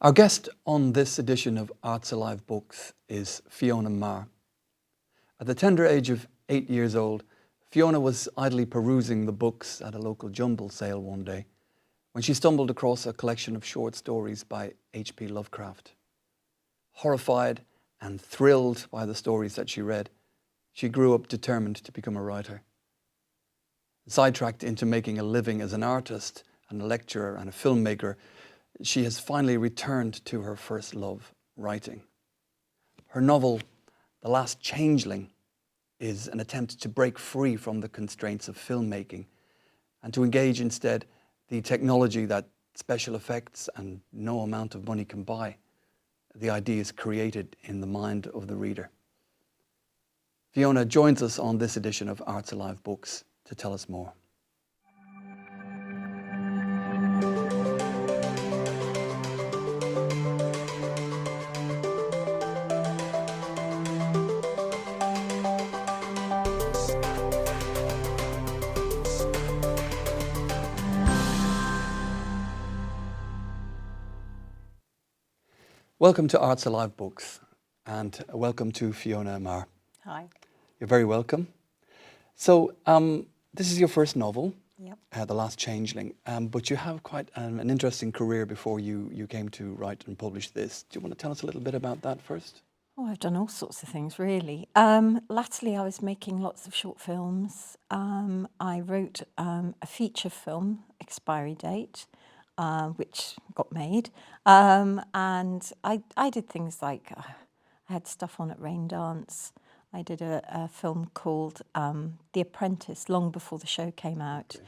Our guest on this edition of Arts Alive Books is Fiona Maher. At the tender age of 8 years old, Fiona was idly perusing the books at a local jumble sale one day when she stumbled across a collection of short stories by H.P. Lovecraft. Horrified and thrilled by the stories that she read, she grew up determined to become a writer. Sidetracked into making a living as an artist and a lecturer and a filmmaker, she has finally returned to her first love, writing. Her novel, The Last Changeling, is an attempt to break free from the constraints of filmmaking and to engage instead the technology that special effects and no amount of money can buy. The ideas created in the mind of the reader. Fiona joins us on this edition of Arts Alive Books to tell us more. Welcome to Arts Alive Books, and welcome to Fiona Maher. Hi. You're very welcome. So, this is your first novel, Yep. The Last Changeling, but you have quite an interesting career before you came to write and publish this. Do you want to tell us a little bit about that first? Oh, I've done all sorts of things, really. Latterly, I was making lots of short films. I wrote a feature film, Expiry Date, which got made. And I did things like, I had stuff on at Rain Dance. I did a film called The Apprentice long before the show came out. Okay.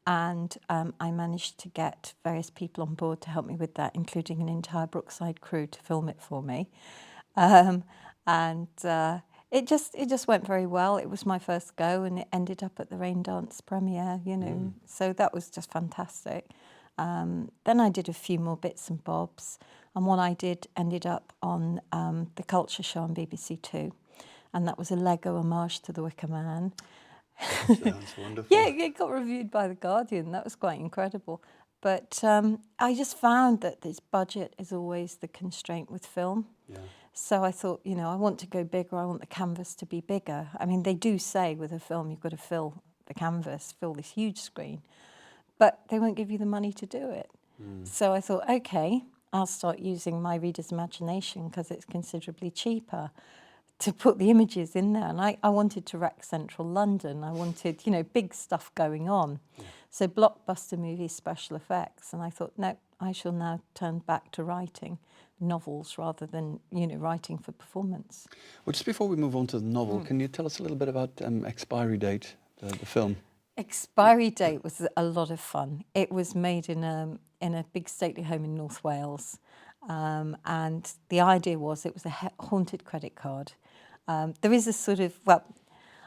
And I managed to get various people on board to help me with that, including an entire Brookside crew to film it for me. It just went very well. It was my first go, and it ended up at the Rain Dance premiere, So that was just fantastic. Then I did a few more bits and bobs, and one I did ended up on the Culture Show on BBC Two, and that was a Lego homage to The Wicker Man. Sounds wonderful. Yeah, it got reviewed by The Guardian. That was quite incredible. But I just found that this budget is always the constraint with film. Yeah. So I thought, I want to go bigger. I want the canvas to be bigger. I mean, they do say with a film you've got to fill the canvas, fill this huge screen, but they won't give you the money to do it. So I thought, okay, I'll start using my reader's imagination because it's considerably cheaper to put the images in there. And I wanted to wreck central London. I wanted, big stuff going on. Yeah. So blockbuster movies, special effects. And I thought, no, I shall now turn back to writing novels rather than, writing for performance. Well, just before we move on to the novel, can you tell us a little bit about Expiry Date, the film? Expiry Date was a lot of fun. It was made in a big stately home in North Wales. And the idea was it was a haunted credit card. There is a sort of,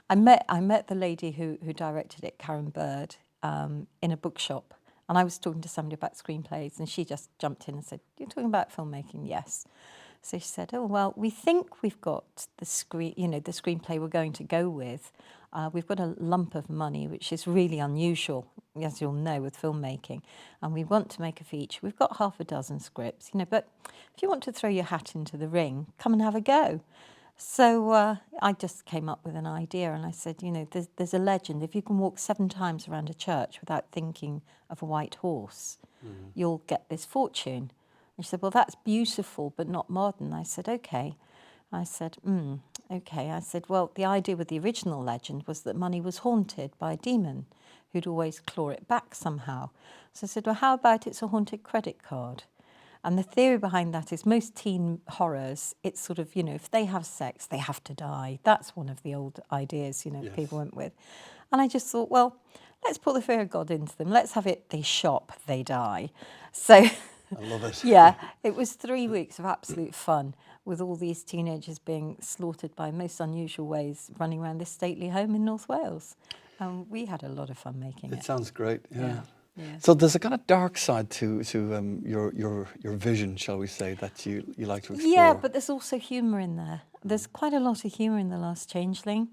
I met the lady who directed it, Karen Bird, in a bookshop. And I was talking to somebody about screenplays, and she just jumped in and said, "You're talking about filmmaking?" Yes. So she said, "Oh, well, we think we've got the screenplay we're going to go with. We've got a lump of money, which is really unusual, as you'll know, with filmmaking. And we want to make a feature. We've got half a dozen scripts, but if you want to throw your hat into the ring, come and have a go." So I just came up with an idea, and I said, there's a legend. If you can walk 7 times around a church without thinking of a white horse, you'll get this fortune. And she said, "Well, that's beautiful, but not modern." I said, "Okay." I said, "Okay." I said, "Well, the idea with the original legend was that money was haunted by a demon who'd always claw it back somehow." So I said, "Well, how about it's a haunted credit card?" And the theory behind that is most teen horrors, it's sort of, if they have sex, they have to die. That's one of the old ideas, Yes. People went with. And I just thought, well, let's put the fear of God into them. Let's have it, they shop, they die. So I love it. Yeah, it was 3 weeks of absolute fun with all these teenagers being slaughtered by most unusual ways, running around this stately home in North Wales. We had a lot of fun making it. It sounds great, yeah. Yeah. So there's a kind of dark side to your vision, shall we say, that you like to explore. Yeah, but there's also humour in there. There's quite a lot of humour in The Last Changeling.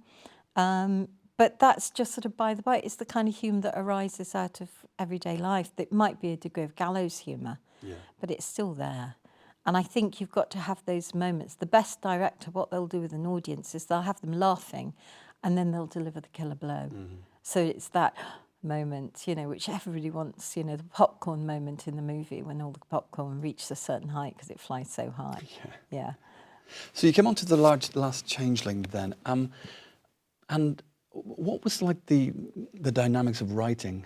But that's just sort of by the by. It's the kind of humour that arises out of everyday life. That might be a degree of gallows humour, but it's still there. And I think you've got to have those moments. The best director, what they'll do with an audience is they'll have them laughing and then they'll deliver the killer blow. So it's that moment, you know, which everybody wants, you know, the popcorn moment in the movie when all the popcorn reaches a certain height because it flies so high. Yeah. So you came on to the last Changeling then. And what was like the dynamics of writing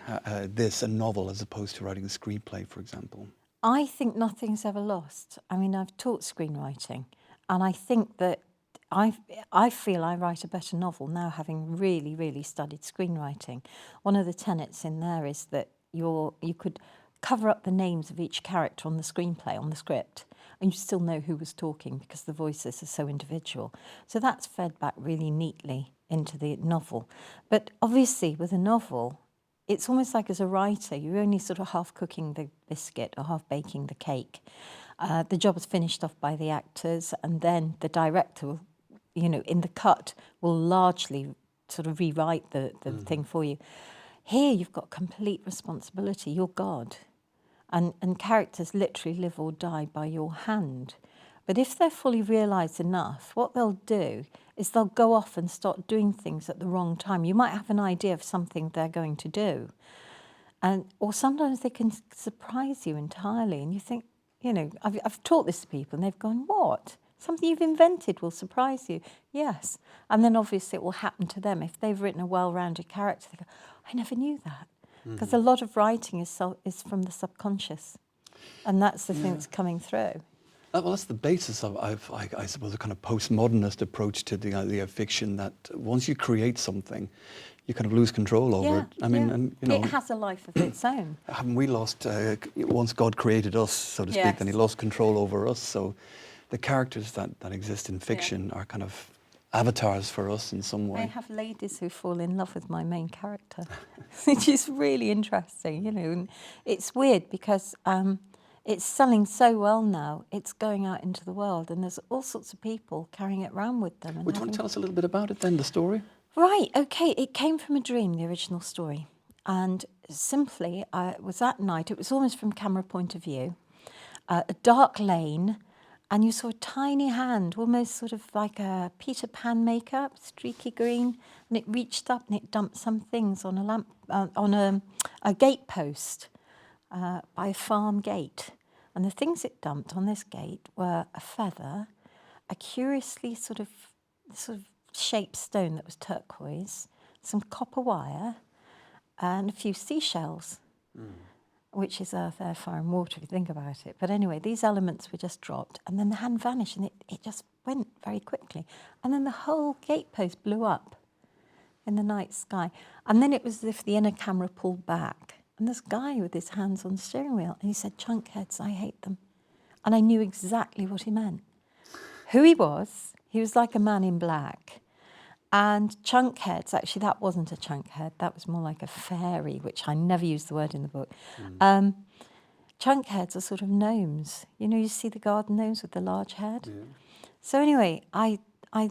this, a novel, as opposed to writing a screenplay, for example? I think nothing's ever lost. I mean, I've taught screenwriting, and I think that I feel I write a better novel now, having really, really studied screenwriting. One of the tenets in there is that you could cover up the names of each character on the screenplay, on the script, and you still know who was talking because the voices are so individual. So that's fed back really neatly into the novel. But obviously, with a novel, it's almost like as a writer, you're only sort of half cooking the biscuit or half baking the cake. The job is finished off by the actors, and then the director will, you know, in the cut, will largely sort of rewrite the thing for you. Here, you've got complete responsibility. You're God. And characters literally live or die by your hand. But if they're fully realised enough, what they'll do is they'll go off and start doing things at the wrong time. You might have an idea of something they're going to do. Or sometimes they can surprise you entirely. And you think, you know, I've taught this to people and they've gone, what? Something you've invented will surprise you. Yes. And then obviously it will happen to them. If they've written a well-rounded character, they go, I never knew that. Because a lot of writing is from the subconscious. And that's the thing that's coming through. Well, that's the basis of, I suppose, a kind of postmodernist approach to the idea of fiction, that once you create something, you kind of lose control over it. I mean, and, you know, it has a life of its own. Haven't we lost, once God created us, so to speak, then he lost control over us. So the characters that exist in fiction are kind of avatars for us in some way. I have ladies who fall in love with my main character, which is really interesting, you know. And it's weird because it's selling so well now. It's going out into the world, and there's all sorts of people carrying it around with them. And Would you want to tell us a little bit about it then, the story? Right, okay. It came from a dream, the original story. And simply, it was at night. It was almost from camera point of view. A dark lane, and you saw a tiny hand, almost sort of like a Peter Pan makeup, streaky green, and it reached up and it dumped some things on a lamp, on a gate post by a farm gate. And the things it dumped on this gate were a feather, a curiously sort of shaped stone that was turquoise, some copper wire, and a few seashells. Which is earth, air, fire and water if you think about it. But anyway, these elements were just dropped, and then the hand vanished, and it just went very quickly. And then the whole gatepost blew up in the night sky. And then it was as if the inner camera pulled back, and this guy with his hands on the steering wheel, and he said, "Chunk heads, I hate them." And I knew exactly what he meant. Who he was like a man in black. And chunk heads, actually, that wasn't a chunk head. That was more like a fairy, which I never used the word in the book. Chunk heads are sort of gnomes. You know, you see the garden gnomes with the large head? Yeah. So anyway, I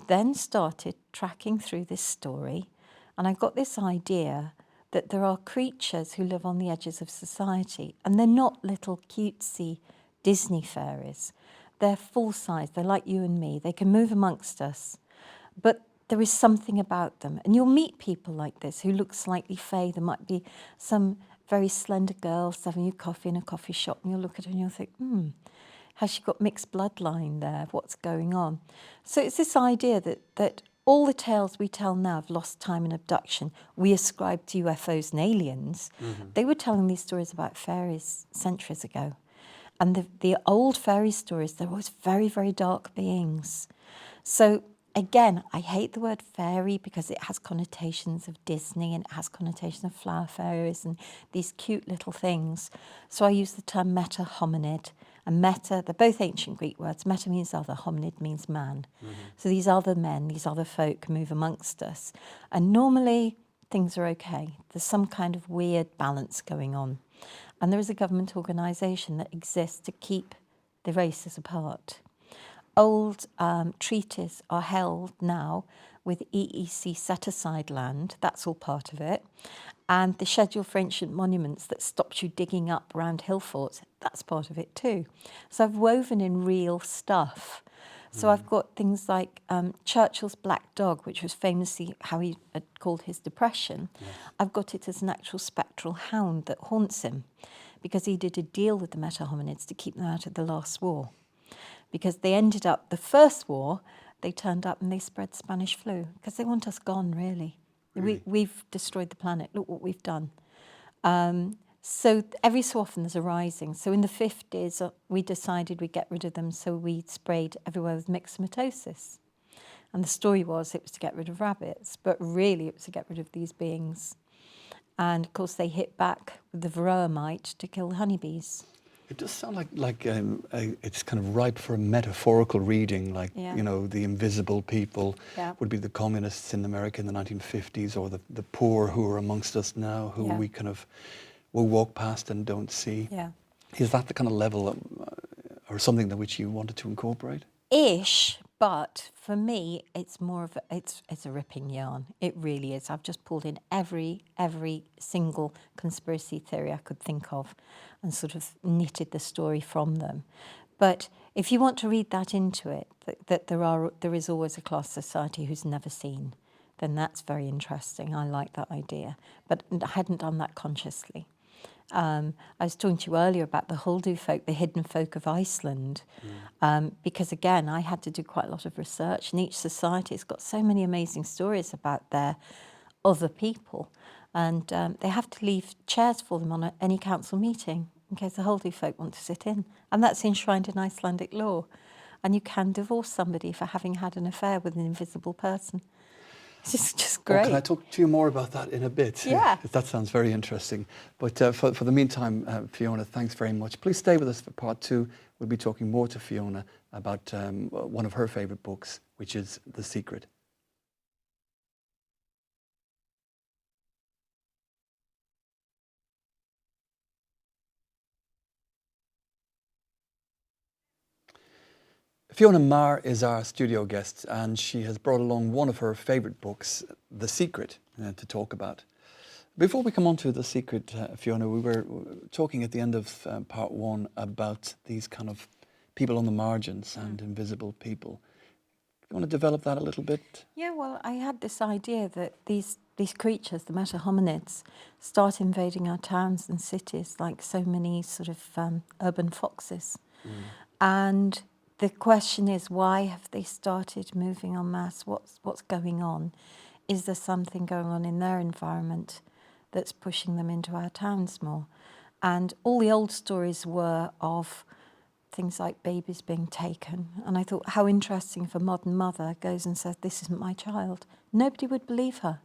then started tracking through this story, and I got this idea that there are creatures who live on the edges of society, and they're not little cutesy Disney fairies. They're full size. They're like you and me. They can move amongst us. But there is something about them. And you'll meet people like this who look slightly fey. There might be some very slender girl serving you coffee in a coffee shop, and you'll look at her and you'll think, has she got mixed bloodline there? What's going on? So it's this idea that all the tales we tell now of lost time and abduction, we ascribe to UFOs and aliens. They were telling these stories about fairies centuries ago. And the old fairy stories, they're always very, very dark beings. So again, I hate the word fairy because it has connotations of Disney and it has connotations of flower fairies and these cute little things. So I use the term meta-hominid. And meta, they're both ancient Greek words. Meta means other, hominid means man. So these other men, these other folk move amongst us. And normally things are okay. There's some kind of weird balance going on. And there is a government organisation that exists to keep the races apart. Old treaties are held now with EEC set-aside land. That's all part of it. And the schedule for ancient monuments that stops you digging up around hill forts, that's part of it too. So I've woven in real stuff. So I've got things like Churchill's black dog, which was famously how he had called his depression. Yes. I've got it as an actual spectral hound that haunts him because he did a deal with the meta-hominids to keep them out of the last war. Because they ended up, the first war, they turned up and they spread Spanish flu because they want us gone, really. We've destroyed the planet. Look what we've done. So every so often there's a rising. So in the 50s, we decided we'd get rid of them, so we sprayed everywhere with myxomatosis. And the story was it was to get rid of rabbits, but really it was to get rid of these beings. And of course they hit back with the varroa mite to kill the honeybees. It does sound like it's kind of ripe for a metaphorical reading, like, you know, the invisible people would be the communists in America in the 1950s, or the poor who are amongst us now, who we kind of will walk past and don't see. Yeah. Is that the kind of level or something that which you wanted to incorporate? Ish, but for me, it's more of it's a ripping yarn. It really is. I've just pulled in every single conspiracy theory I could think of and sort of knitted the story from them. But if you want to read that into it, that there is always a class society who's never seen, then that's very interesting. I like that idea. But I hadn't done that consciously. I was talking to you earlier about the Huldu folk, the hidden folk of Iceland, because again, I had to do quite a lot of research, and each society has got so many amazing stories about their other people, and they have to leave chairs for them on any council meeting in case the Huldu folk want to sit in, and that's enshrined in Icelandic law, and you can divorce somebody for having had an affair with an invisible person. It's just great. Oh, can I talk to you more about that in a bit? Yeah. That sounds very interesting. But for the meantime, Fiona, thanks very much. Please stay with us for part 2. We'll be talking more to Fiona about one of her favourite books, which is The Secret. Fiona Maher is our studio guest, and she has brought along one of her favourite books, The Secret, to talk about. Before we come on to The Secret, Fiona, we were talking at the end of part 1 about these kind of people on the margins and invisible people. You want to develop that a little bit? Yeah, well, I had this idea that these creatures, the meta-hominids, start invading our towns and cities like so many sort of urban foxes. And the question is, why have they started moving en masse? What's going on? Is there something going on in their environment that's pushing them into our towns more? And all the old stories were of things like babies being taken. And I thought, how interesting if a modern mother goes and says, this isn't my child. Nobody would believe her.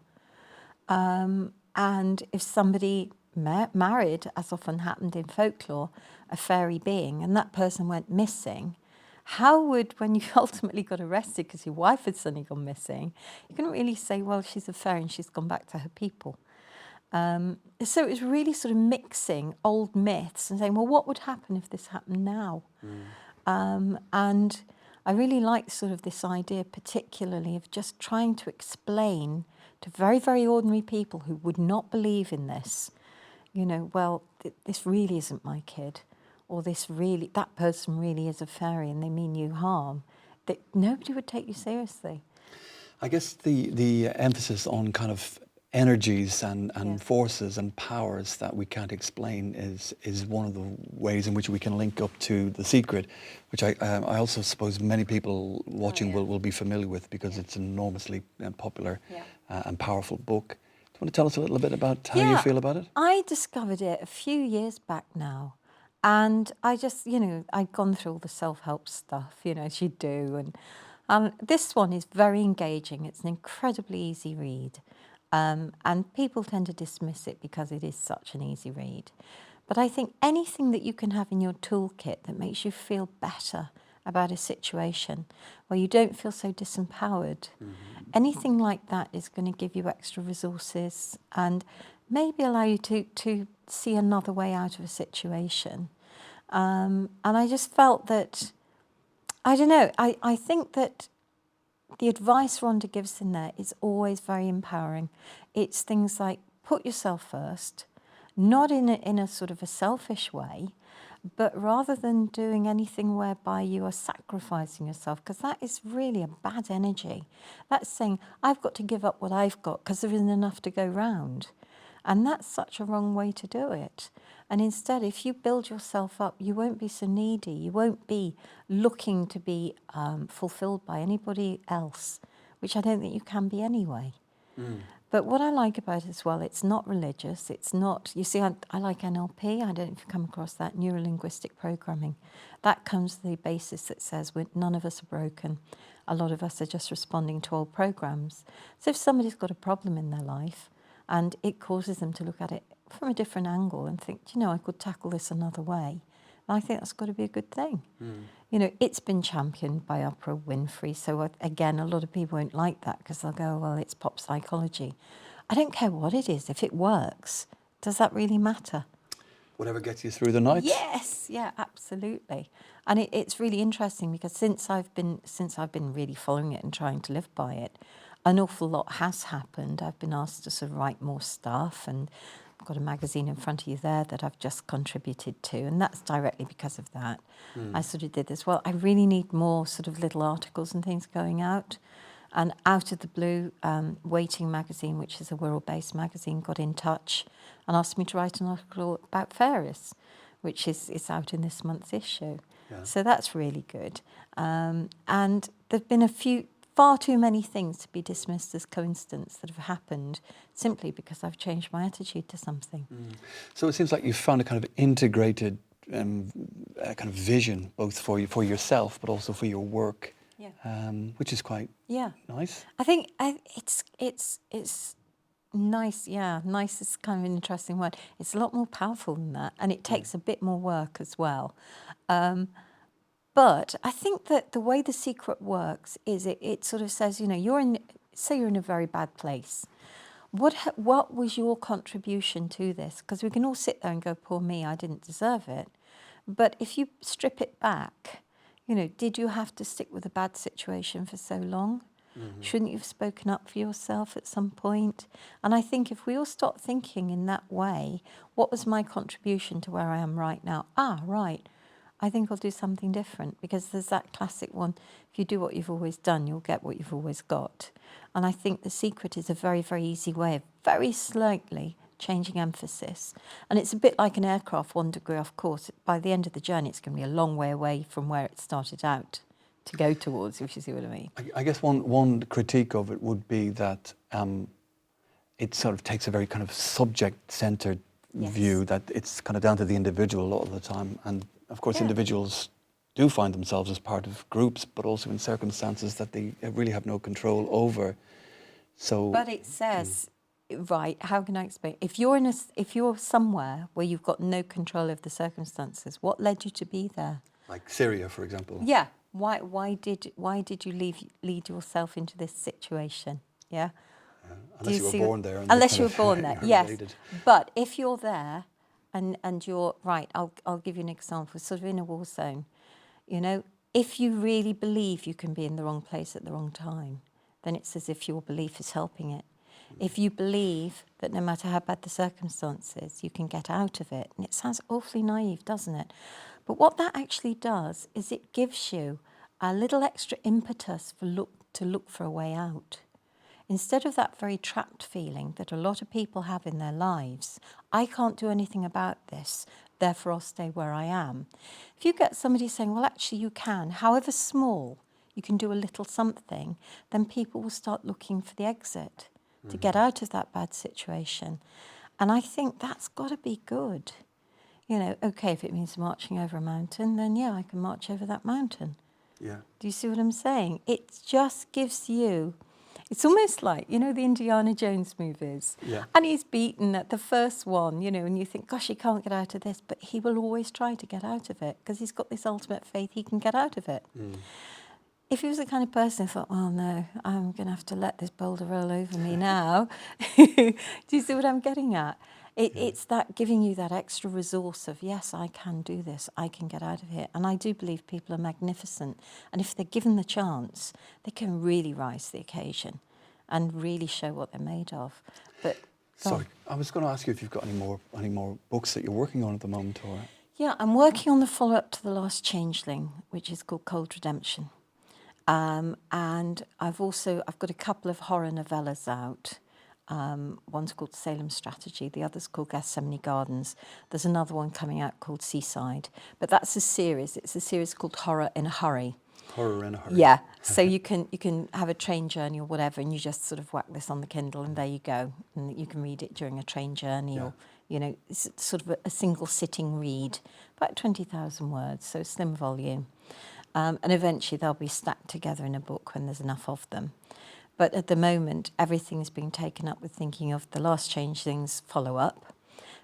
And if somebody married, as often happened in folklore, a fairy being, and that person went missing, how would, when you ultimately got arrested because your wife had suddenly gone missing, you couldn't really say, well, she's a fairy and she's gone back to her people. So it was really sort of mixing old myths and saying, well, what would happen if this happened now? And I really like sort of this idea particularly of just trying to explain to very, very ordinary people who would not believe in this, you know, well, this really isn't my kid, or that person really is a fairy and they mean you harm, that nobody would take you seriously. I guess the emphasis on kind of energies and forces and powers that we can't explain is one of the ways in which we can link up to The Secret, which I also suppose many people watching will be familiar with because it's an enormously popular and powerful book. Do you want to tell us a little bit about how you feel about it? I discovered it a few years back now. And I just, you know, I'd gone through all the self-help stuff, you know, as you do. And this one is very engaging. It's an incredibly easy read. And people tend to dismiss it because it is such an easy read. But I think anything that you can have in your toolkit that makes you feel better about a situation, where you don't feel so disempowered, anything like that is going to give you extra resources and maybe allow you to see another way out of a situation. And I just felt that, I don't know, I think that the advice Rhonda gives in there is always very empowering. It's things like put yourself first, not in a sort of a selfish way, but rather than doing anything whereby you are sacrificing yourself, because that is really a bad energy. That's saying, I've got to give up what I've got because there isn't enough to go round. And that's such a wrong way to do it. And instead, if you build yourself up, you won't be so needy. You won't be looking to be fulfilled by anybody else, which I don't think you can be anyway. But what I like about it as well, it's not religious. It's not, you see, I like NLP. I don't know if you've come across that, neuro-linguistic programming. That comes to the basis that says none of us are broken. A lot of us are just responding to old programs. So if somebody's got a problem in their life and it causes them to look at it from a different angle and think, you know, I could tackle this another way, I think that's got to be a good thing. You know, it's been championed by Oprah Winfrey. So again, a lot of people won't like that because they'll go, well, it's pop psychology. I don't care what it is. If it works, does that really matter? Whatever gets you through the night. Yes, yeah, absolutely. And it's really interesting because since I've been really following it and trying to live by it, an awful lot has happened. I've been asked to sort of write more stuff, and I've got a magazine in front of you there that I've just contributed to, and that's directly because of that. I sort of did this. Well, I really need more sort of little articles and things going out. And out of the blue, Waiting magazine, which is a Wirral-based magazine, got in touch and asked me to write an article about fairies, which is out in this month's issue. Yeah. So that's really good. And there've been far too many things to be dismissed as coincidence that have happened simply because I've changed my attitude to something. So it seems like you've found a kind of integrated kind of vision, both for yourself, but also for your work, which is quite nice. I think it's nice. Yeah, nice is kind of an interesting word. It's a lot more powerful than that, and it takes a bit more work as well. But I think that the way The Secret works is it sort of says, you know, say you're in a very bad place. What was your contribution to this? Because we can all sit there and go, poor me, I didn't deserve it. But if you strip it back, you know, did you have to stick with a bad situation for so long? Shouldn't you have spoken up for yourself at some point? And I think if we all start thinking in that way, what was my contribution to where I am right now? Right. I think I'll do something different, because there's that classic one, if you do what you've always done, you'll get what you've always got. And I think The Secret is a very, very easy way of very slightly changing emphasis. And it's a bit like an aircraft, 1 degree off course. By the end of the journey, it's going to be a long way away from where it started out to go towards, if you see what I mean. I guess one critique of it would be that it sort of takes a very kind of subject-centred view, that it's kind of down to the individual a lot of the time. And of course, individuals do find themselves as part of groups, but also in circumstances that they really have no control over. So, but it says, right, how can I explain? If you're somewhere where you've got no control of the circumstances, what led you to be there? like Syria, for example. Yeah. Why did you lead yourself into this situation? Yeah. Unless you were born there. And unless you were born there, yes. Related. But if you're there, and you're right, I'll give you an example. Sort of in a war zone, you know, if you really believe you can be in the wrong place at the wrong time, then it's as if your belief is helping it. If you believe that no matter how bad the circumstances, you can get out of it, and it sounds awfully naive, doesn't it? But what that actually does is it gives you a little extra impetus to look for a way out. Instead of that very trapped feeling that a lot of people have in their lives, I can't do anything about this, therefore I'll stay where I am. If you get somebody saying, well, actually you can, however small, you can do a little something, then people will start looking for the exit to get out of that bad situation. And I think that's got to be good. You know, okay, if it means marching over a mountain, then yeah, I can march over that mountain. Yeah. Do you see what I'm saying? It just gives you... It's almost like, you know, the Indiana Jones movies. Yeah. And he's beaten at the first one, you know, and you think, gosh, he can't get out of this. But he will always try to get out of it because he's got this ultimate faith he can get out of it. If he was the kind of person who thought, oh, no, I'm going to have to let this boulder roll over me now. Do you see what I'm getting at? It's that giving you that extra resource of, yes, I can do this, I can get out of here. And I do believe people are magnificent. And if they're given the chance, they can really rise to the occasion and really show what they're made of. But Sorry, I was going to ask you if you've got any more books that you're working on at the moment, or... Yeah, I'm working on the follow-up to The Last Changeling, which is called Cold Redemption. And I've got a couple of horror novellas out. One's called Salem Strategy, the other's called Gethsemane Gardens. There's another one coming out called Seaside. But that's a series. It's a series called Horror in a Hurry. Horror in a Hurry. Yeah, so you can have a train journey or whatever, and you just sort of whack this on the Kindle, and there you go. And you can read it during a train journey, or it's sort of a single sitting read, about 20,000 words, so slim volume. And eventually they'll be stacked together in a book when there's enough of them. But at the moment, everything's being taken up with thinking of The Last Changelings follow-up.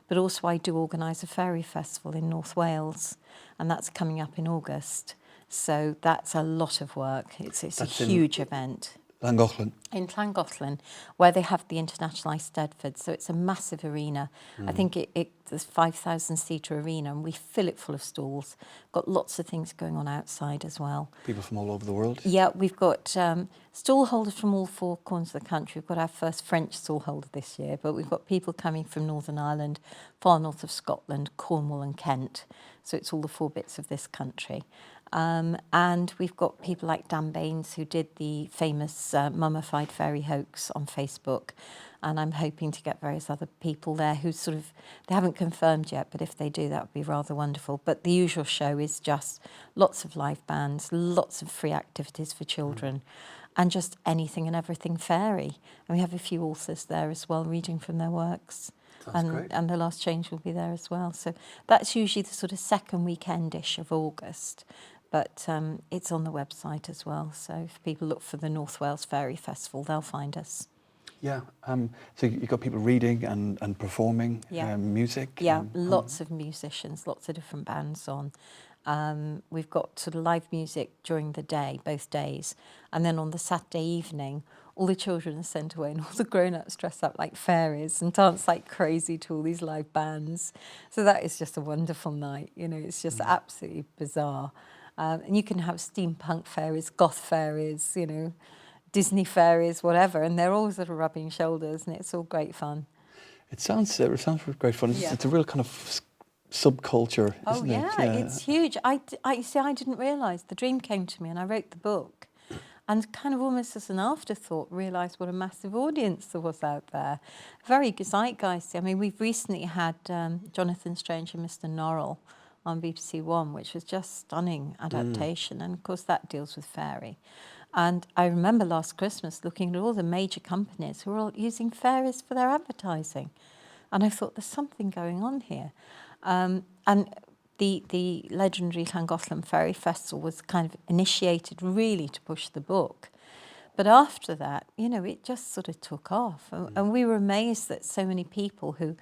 But also I do organise a fairy festival in North Wales, and that's coming up in August. So that's a lot of work. It's a huge event. Llangollen. In Llangollen, where they have the International Eisteddfod. So it's a massive arena. I think it's a 5,000-seater arena, and we fill it full of stalls. Got lots of things going on outside as well. People from all over the world? Yeah, we've got stall holders from all four corners of the country. We've got our first French stall holder this year, but we've got people coming from Northern Ireland, far north of Scotland, Cornwall and Kent. So it's all the four bits of this country. And we've got people like Dan Baines, who did the famous mummified fairy hoax on Facebook. And I'm hoping to get various other people there who they haven't confirmed yet, but if they do, that would be rather wonderful. But the usual show is just lots of live bands, lots of free activities for children, and just anything and everything fairy. And we have a few authors there as well, reading from their works. That's great. And The Last Change will be there as well. So that's usually the sort of second weekend-ish of August. But it's on the website as well. So if people look for the North Wales Fairy Festival, they'll find us. Yeah. So you've got people reading and performing music? Yeah, lots of musicians, lots of different bands on. We've got sort of live music during the day, both days. And then on the Saturday evening, all the children are sent away and all the grown-ups dress up like fairies and dance like crazy to all these live bands. So that is just a wonderful night. It's just absolutely bizarre. And you can have steampunk fairies, goth fairies, Disney fairies, whatever, and they're all sort of rubbing shoulders, and it's all great fun. It sounds great fun. It's a real kind of subculture, isn't it? Yeah, it's huge. I didn't realise. The dream came to me, and I wrote the book, and kind of almost as an afterthought realised what a massive audience there was out there. Very zeitgeisty. I mean, we've recently had Jonathan Strange and Mr. Norrell on BBC One, which was just stunning adaptation. And of course that deals with fairy. And I remember last Christmas looking at all the major companies who were all using fairies for their advertising. And I thought, there's something going on here. And the legendary Llangollen Fairy Festival was kind of initiated really to push the book. But after that, it just sort of took off. And we were amazed that so many people who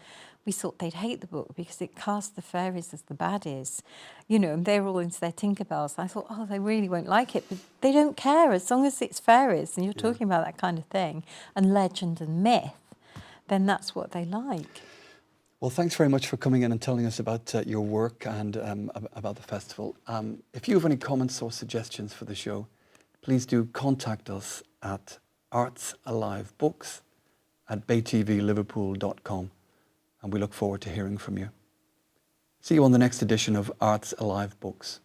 we thought they'd hate the book because it cast the fairies as the baddies, and they were all into their Tinkerbells. I thought, they really won't like it, but they don't care as long as it's fairies and you're talking about that kind of thing and legend and myth, then that's what they like. Well, thanks very much for coming in and telling us about your work and about the festival. If you have any comments or suggestions for the show, please do contact us at artsalivebooks@baytvliverpool.com. And we look forward to hearing from you. See you on the next edition of Arts Alive Books.